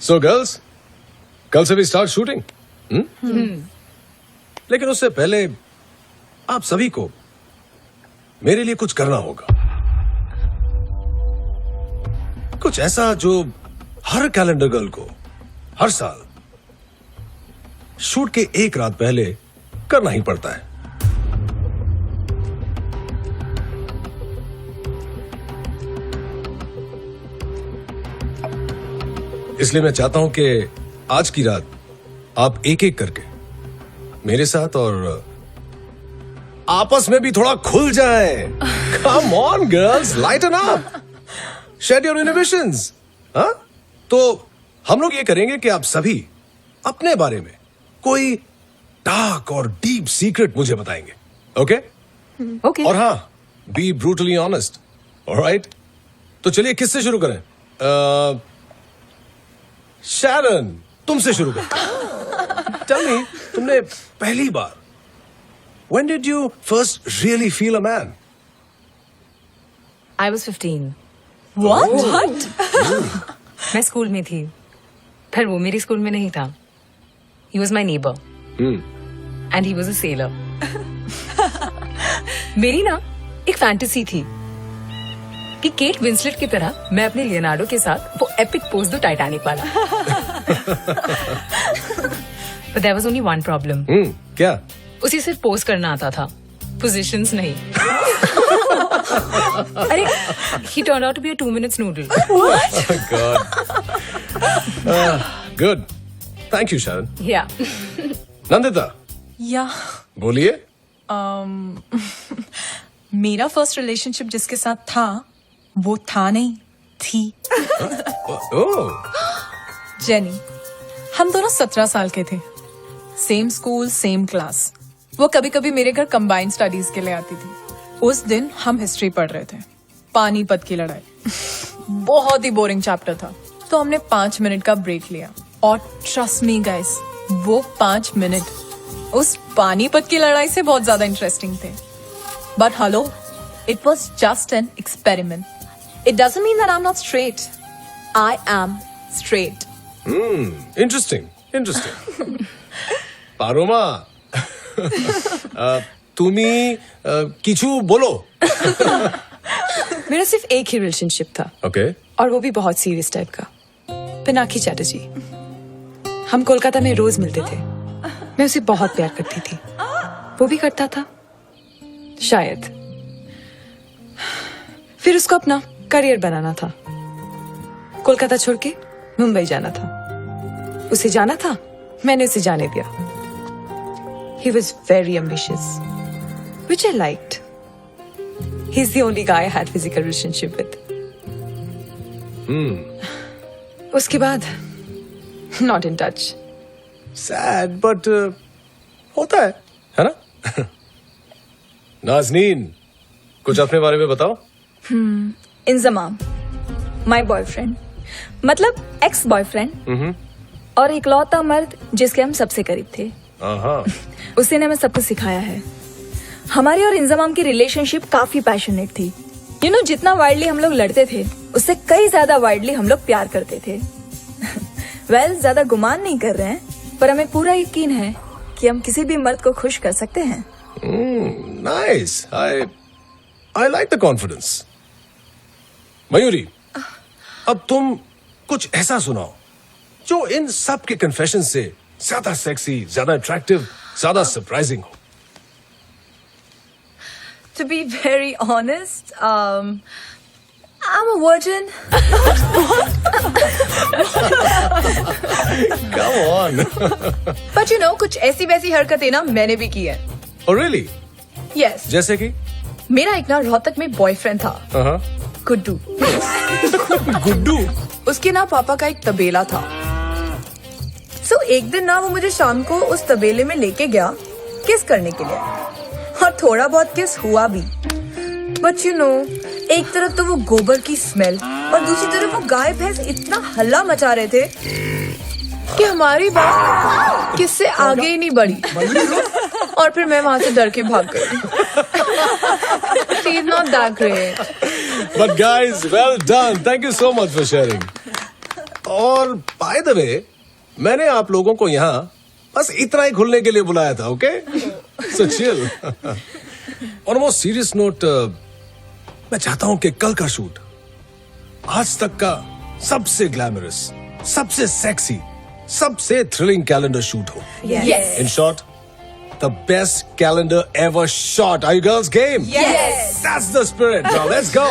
So girls, कल से भी स्टार्ट शूटिंग. लेकिन उससे पहले आप सभी को मेरे लिए कुछ करना होगा. कुछ ऐसा जो हर कैलेंडर गर्ल को हर साल शूट के एक रात पहले करना ही पड़ता है. इसलिए मैं चाहता हूं कि आज की रात आप एक एक करके मेरे साथ और आपस में भी थोड़ा खुल जाएं. Come on girls, lighten up, shed your inhibitions. हाँ, तो हम लोग ये करेंगे कि आप सभी अपने बारे में कोई डार्क और डीप सीक्रेट मुझे बताएंगे. ओके? ओके. और हाँ, बी ब्रूटली ऑनेस्ट. ऑलराइट? तो चलिए किससे शुरू करें? शैरन, तुमसे शुरू करें. टेल मी, तुमने पहली बार when did you first really feel a man? I was 15. What? मैं स्कूल में थी. फिर वो मेरे स्कूल में नहीं था. He was my neighbor. And he was a sailor. मेरी ना एक फैंटेसी थी कि केट विंसलेट की तरह मैं अपने लियोनार्डो के साथ वो एपिक पोज दो टाइटैनिक वाला. But there was only one problem. क्या? उसी सिर्फ पोज करना आता था, पोजीशंस नहीं. अरे, he turned out to be a 2 minutes noodle. What? Oh God. Good. Thank you, Sharon. Yeah. Nandita, या बोलिए. मेरा फर्स्ट रिलेशनशिप जिसके साथ था वो था नहीं, थी. ओह, जेनी. हम दोनों 17 साल के थे. Same school, same class. वो कभी कभी मेरे घर कंबाइंड स्टडीज के लिए आती थी. उस दिन हम हिस्ट्री पढ़ रहे थे, पानीपत की लड़ाई. बहुत ही बोरिंग चैप्टर था, तो हमने 5 मिनट का ब्रेक लिया. और ट्रस्ट मी गाइस, वो 5 मिनट उस पानीपत की लड़ाई से बहुत ज्यादा इंटरेस्टिंग थे. But hello, it was just an experiment. It doesn't mean that I am not straight. I am straight. Interesting. Paroma, तुम्ही किचू बोलो. मेरा सिर्फ एक ही रिलेशनशिप था. ओके. और वो भी बहुत सीरियस टाइप का. पिनाकी चैटर्जी. हम कोलकाता में रोज मिलते थे. मैं उसे बहुत प्यार करती थी, वो भी करता था शायद. फिर उसको अपना करियर बनाना था. कोलकाता छोड़ के मुंबई जाना था. उसे जाना था, मैंने उसे जाने दिया. He was very ambitious, which I liked. He's the only guy I had physical relationship with. उसके बाद not in touch. Sad, but होता है ना? नाज़नीन, कुछ अपने बारे में बताओ. इंजमाम, माय बॉयफ्रेंड, मतलब एक्स बॉयफ्रेंड, और इकलौता मर्द जिसके हम सबसे करीब थे. उसी ने हमें सब कुछ सिखाया है. हमारी और इंजमाम की रिलेशनशिप काफी पैशनेट थी. यू नो, जितना वाइल्डली हम लोग लड़ते थे उससे कई ज्यादा वाइल्डली हम लोग प्यार करते थे. वेल, ज्यादा गुमान नहीं कर रहे हैं, पर हमें पूरा यकीन है कि हम किसी भी मर्द को खुश कर सकते हैं. Nice. I like the confidence. Mayuri, अब तुम कुछ ऐसा सुनाओ जो इन सब के कन्फेशन से ज्यादा सेक्सी, ज्यादा अट्रैक्टिव, ज्यादा सरप्राइजिंग हो. To be very honest, I'm a virgin. Come on. But you know, कुछ ऐसी वैसी हरकतें ना मैंने भी की है. Oh really? Yes. जैसे कि? मेरा एक ना रोहतक में बॉयफ्रेंड था. गुड्डू. गुड्डू? उसके ना पापा का एक तबेला था. So, एक दिन ना वो मुझे शाम को उस तबेले में लेके गया किस करने के लिए, और थोड़ा बहुत किस हुआ भी. बट यू नो, एक तरफ तो वो गोबर की स्मेल और दूसरी तरफ वो गाय भैंस इतना हल्ला मचा रहे थे कि हमारी बात किससे आगे ही नहीं बढ़ी. और फिर मैं वहां से डर के भाग गई. She's not that great. But guys, well done. Thank you so much for sharing. और बाय द वे, मैंने आप लोगों को यहाँ बस इतना ही खुलने के लिए बुलाया था, okay? So chill. On most serious note, मैं चाहता हूं कि कल का शूट आज तक का सबसे ग्लैमरस, सबसे सेक्सी, सबसे थ्रिलिंग कैलेंडर शूट हो। Yes. In short, the best calendar ever shot. Are you girls game? Yes. That's the spirit. Now let's go.